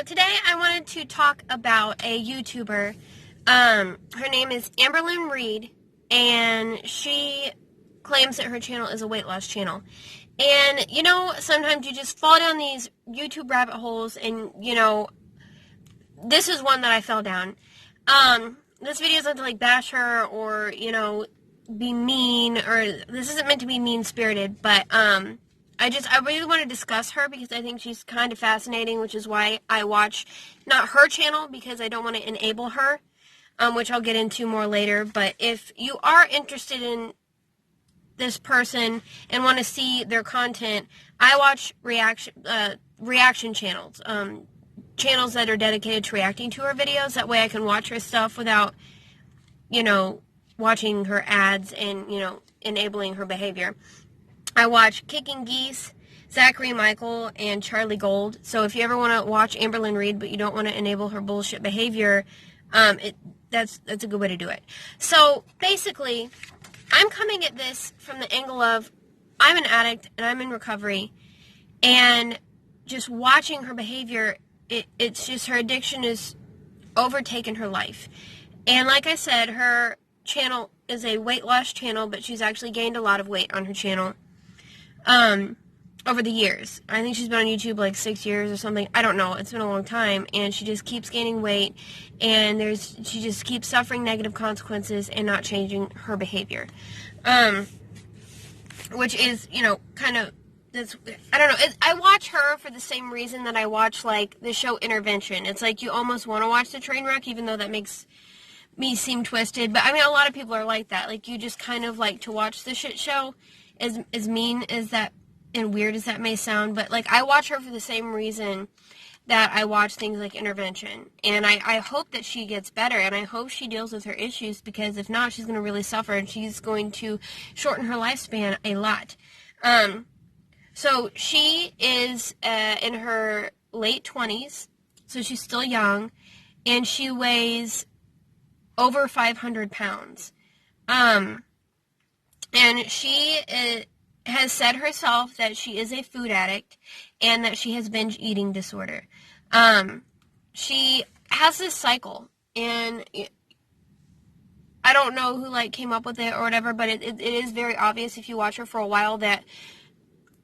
So today I wanted to talk about a YouTuber. Her name is Amberlynn Reid, and she claims that her channel is a weight loss channel. And, you know, sometimes you just fall down these YouTube rabbit holes, and, you know, this is one that I fell down. This video isn't to, like, bash her or, you know, be mean, or this isn't meant to be mean-spirited, but, I really want to discuss her because I think she's kind of fascinating, which is why I watch, not her channel, because I don't want to enable her, which I'll get into more later. But if you are interested in this person and want to see their content, I watch reaction channels, channels that are dedicated to reacting to her videos. That way I can watch her stuff without, you know, watching her ads and, you know, enabling her behavior. I watch Kicking Geese, Zachary Michael, and Charlie Gold. So if you ever want to watch Amberlynn Reid, but you don't want to enable her bullshit behavior, that's a good way to do it. So basically, I'm coming at this from the angle of I'm an addict and I'm in recovery, and just watching her behavior, it's just her addiction is overtaken her life. And like I said, her channel is a weight loss channel, but she's actually gained a lot of weight on her channel. Over the years. I think she's been on YouTube like 6 years or something. I don't know. It's been a long time. And she just keeps gaining weight. And she just keeps suffering negative consequences and not changing her behavior. Which is, you know, kind of, I don't know. I watch her for the same reason that I watch, like, the show Intervention. It's like you almost want to watch the train wreck, even though that makes me seem twisted. But, I mean, a lot of people are like that. Like, you just kind of like to watch the shit show. As mean as that and weird as that may sound, but like I watch her for the same reason that I watch things like Intervention, and I hope that she gets better, and I hope she deals with her issues, because if not, she's going to really suffer, and she's going to shorten her lifespan a lot. So she is in her late 20s, so she's still young, and she weighs over 500 pounds. And she has said herself that she is a food addict and that she has binge eating disorder. She has this cycle, and I don't know who, like, came up with it or whatever, but it is very obvious if you watch her for a while that,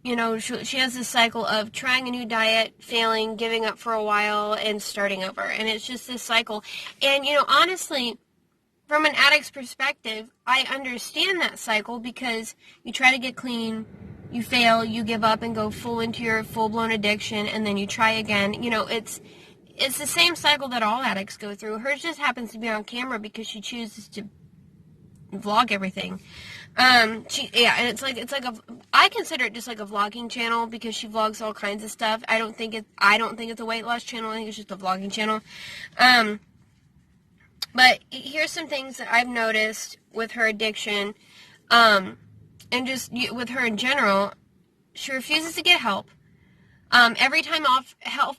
you know, she has this cycle of trying a new diet, failing, giving up for a while, and starting over. And it's just this cycle. And, you know, honestly, from an addict's perspective, I understand that cycle, because you try to get clean, you fail, you give up and go full into your full-blown addiction, and then you try again. You know, it's the same cycle that all addicts go through. Hers just happens to be on camera because she chooses to vlog everything. And it's like I consider it just like a vlogging channel, because she vlogs all kinds of stuff. I don't think it's a weight loss channel. I think it's just a vlogging channel. But here's some things that I've noticed with her addiction, and just with her in general. She refuses to get help. Every time help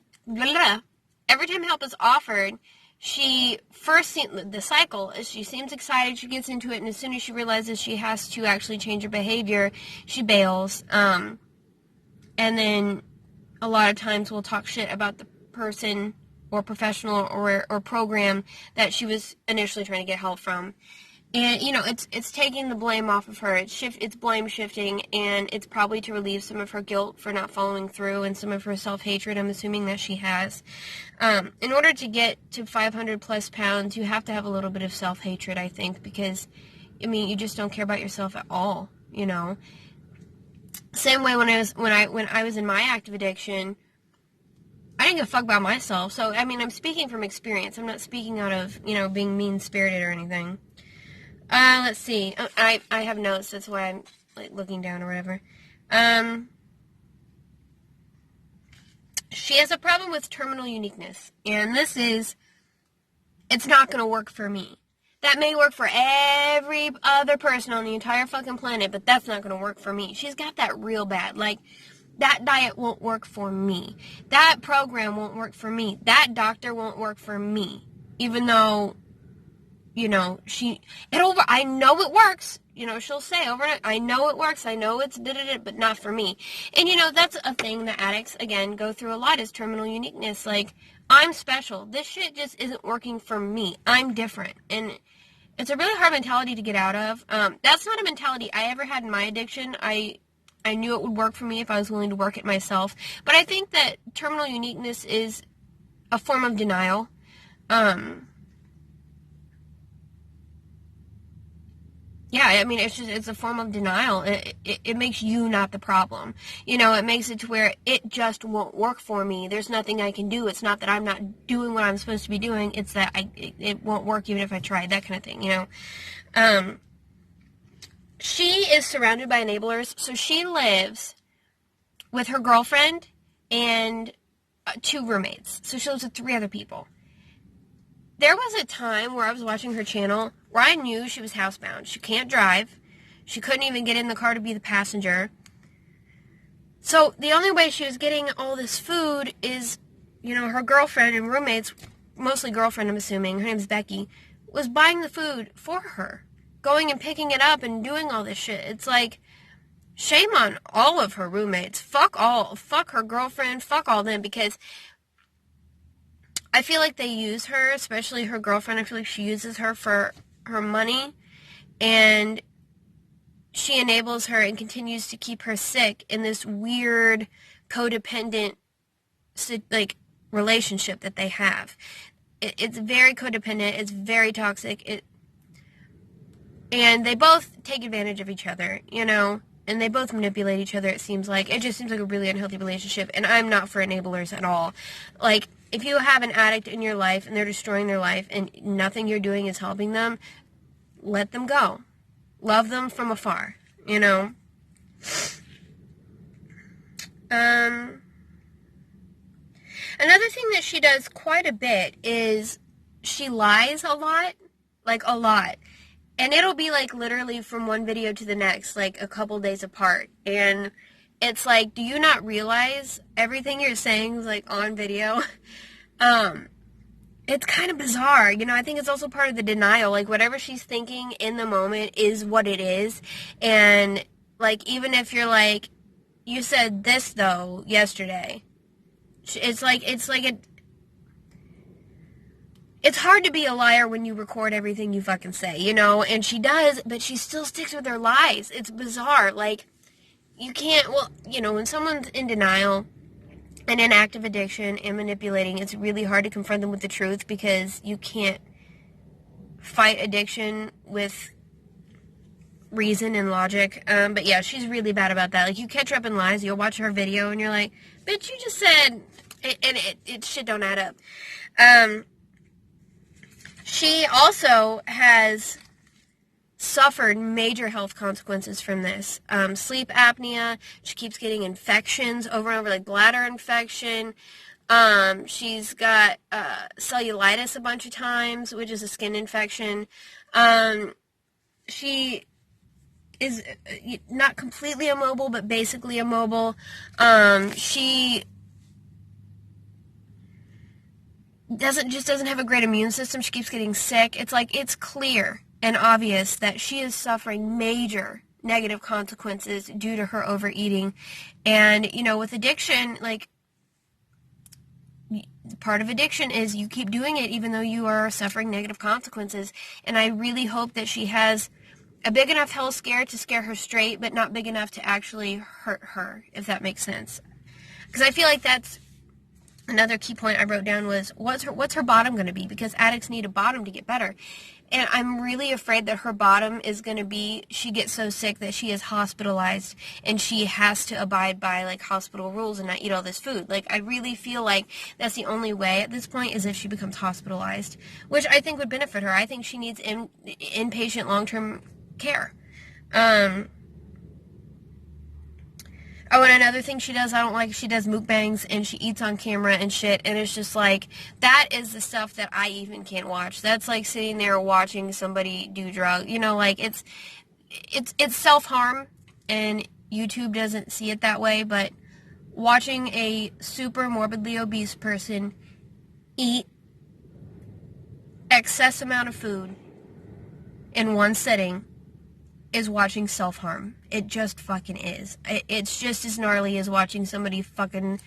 is offered, she first the cycle is she seems excited, she gets into it, and as soon as she realizes she has to actually change her behavior, she bails. And then a lot of times we'll talk shit about the person or professional or program that she was initially trying to get help from. And, you know, it's taking the blame off of her. It's blame shifting, and it's probably to relieve some of her guilt for not following through, and some of her self-hatred, I'm assuming that she has. In order to get to 500 plus pounds, you have to have a little bit of self-hatred, I think, because, I mean, you just don't care about yourself at all, you know. Same way when I was in my active addiction, I didn't give a fuck about myself. So, I mean, I'm speaking from experience. I'm not speaking out of, you know, being mean-spirited or anything. Let's see. I have notes. That's why I'm, like, looking down or whatever. She has a problem with terminal uniqueness. And it's not going to work for me. That may work for every other person on the entire fucking planet, but that's not going to work for me. She's got that real bad. Like, that diet won't work for me. That program won't work for me. That doctor won't work for me. Even though, you know, I know it works. she'll say over and over, I know it works, I know it's da-da-da, but not for me. And, that's a thing that addicts, again, go through a lot, is terminal uniqueness. Like, I'm special. This shit just isn't working for me. I'm different. And it's a really hard mentality to get out of. That's not a mentality I ever had in my addiction. I knew it would work for me if I was willing to work it myself. But I think that terminal uniqueness is a form of denial. Yeah, I mean, it's a form of denial. It makes you not the problem. It makes it to where it just won't work for me. There's nothing I can do. It's not that I'm not doing what I'm supposed to be doing. It's that it won't work even if I tried, that kind of thing, She is surrounded by enablers. So she lives with her girlfriend and 2 roommates. So she lives with 3 other people. There was a time where I was watching her channel where I knew she was housebound. She can't drive. She couldn't even get in the car to be the passenger. So the only way she was getting all this food is, her girlfriend and roommates, mostly girlfriend I'm assuming, her name's Becky, was buying the food for her. Going and picking it up and doing all this shit. It's like, shame on all of her roommates. Fuck her girlfriend, fuck all them, because I feel like they use her, especially her girlfriend. I feel like she uses her for her money, and she enables her and continues to keep her sick in this weird codependent relationship that they have. It's very codependent. It's very toxic. And they both take advantage of each other, and they both manipulate each other, it seems like. It just seems like a really unhealthy relationship, and I'm not for enablers at all. Like, if you have an addict in your life and they're destroying their life and nothing you're doing is helping them, let them go. Love them from afar, Another thing that she does quite a bit is she lies a lot, like a lot. And it'll be like literally from one video to the next, like a couple days apart. And it's like, do you not realize everything you're saying is like on video? It's kind of bizarre. I think it's also part of the denial. Like, whatever she's thinking in the moment is what it is. And like, even if you're like, you said this though yesterday, it's hard to be a liar when you record everything you fucking say, and she does, but she still sticks with her lies. It's bizarre. Like, you can't, when someone's in denial and in active addiction and manipulating, it's really hard to confront them with the truth, because you can't fight addiction with reason and logic. But yeah, she's really bad about that. Like, you catch her up in lies, you'll watch her video and you're like, bitch, you just said, and shit don't add up. She also has suffered major health consequences from this. Sleep apnea. She keeps getting infections over and over, like bladder infection. She's got cellulitis a bunch of times, which is a skin infection. She is not completely immobile, but basically immobile. She doesn't have a great immune system. She keeps getting sick. It's like, it's clear and obvious that she is suffering major negative consequences due to her overeating. And, with addiction, like, part of addiction is you keep doing it even though you are suffering negative consequences. And I really hope that she has a big enough health scare to scare her straight, but not big enough to actually hurt her, if that makes sense. Because I feel like that's another key point I wrote down was, what's her bottom going to be? Because addicts need a bottom to get better. And I'm really afraid that her bottom is going to be, she gets so sick that she is hospitalized and she has to abide by, like, hospital rules and not eat all this food. Like, I really feel like that's the only way at this point, is if she becomes hospitalized, which I think would benefit her. I think she needs inpatient long-term care. Oh, and another thing she does I don't like, she does mukbangs and she eats on camera and shit, and it's just like, that is the stuff that I even can't watch. That's like sitting there watching somebody do drugs, like, it's self-harm, and YouTube doesn't see it that way, but watching a super morbidly obese person eat excess amount of food in one sitting is watching self-harm. It just fucking is. It's just as gnarly as watching somebody fucking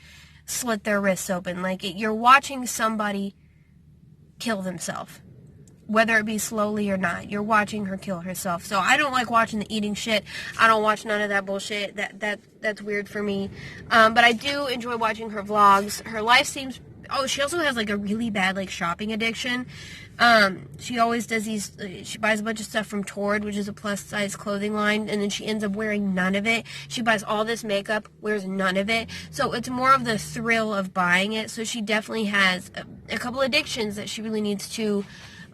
slit their wrists open. Like, you're watching somebody kill themselves. Whether it be slowly or not. You're watching her kill herself. So I don't like watching the eating shit. I don't watch none of that bullshit. That's weird for me. But I do enjoy watching her vlogs. Her life seems... Oh, she also has, like, a really bad, like, shopping addiction. She always does these... She buys a bunch of stuff from Torrid, which is a plus-size clothing line, and then she ends up wearing none of it. She buys all this makeup, wears none of it. So it's more of the thrill of buying it. So she definitely has a couple addictions that she really needs to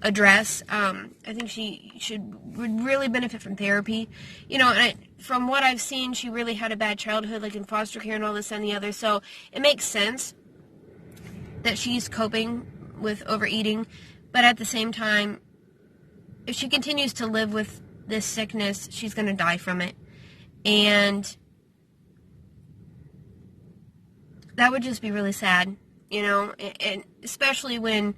address. I think she would really benefit from therapy. You know, and from what I've seen, she really had a bad childhood, like in foster care and all this and the other. So it makes sense that she's coping with overeating, but at the same time, if she continues to live with this sickness, she's going to die from it. And that would just be really sad, you know, and especially when,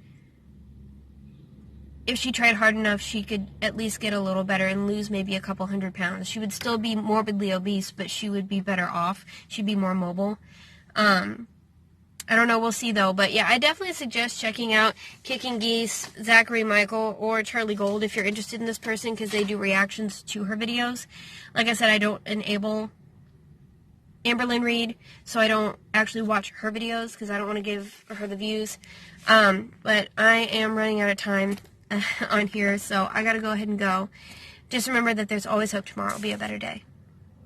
if she tried hard enough, she could at least get a little better and lose maybe a couple 100 pounds. She would still be morbidly obese, but she would be better off. She'd be more mobile. I don't know, we'll see though. But yeah, I definitely suggest checking out Kicking Geese, Zachary Michael, or Charlie Gold if you're interested in this person, because they do reactions to her videos. Like I said, I don't enable Amberlynn Reid, so I don't actually watch her videos because I don't want to give her the views. But I am running out of time on here, so I gotta go ahead and go. Just remember that there's always hope. Tomorrow will be a better day.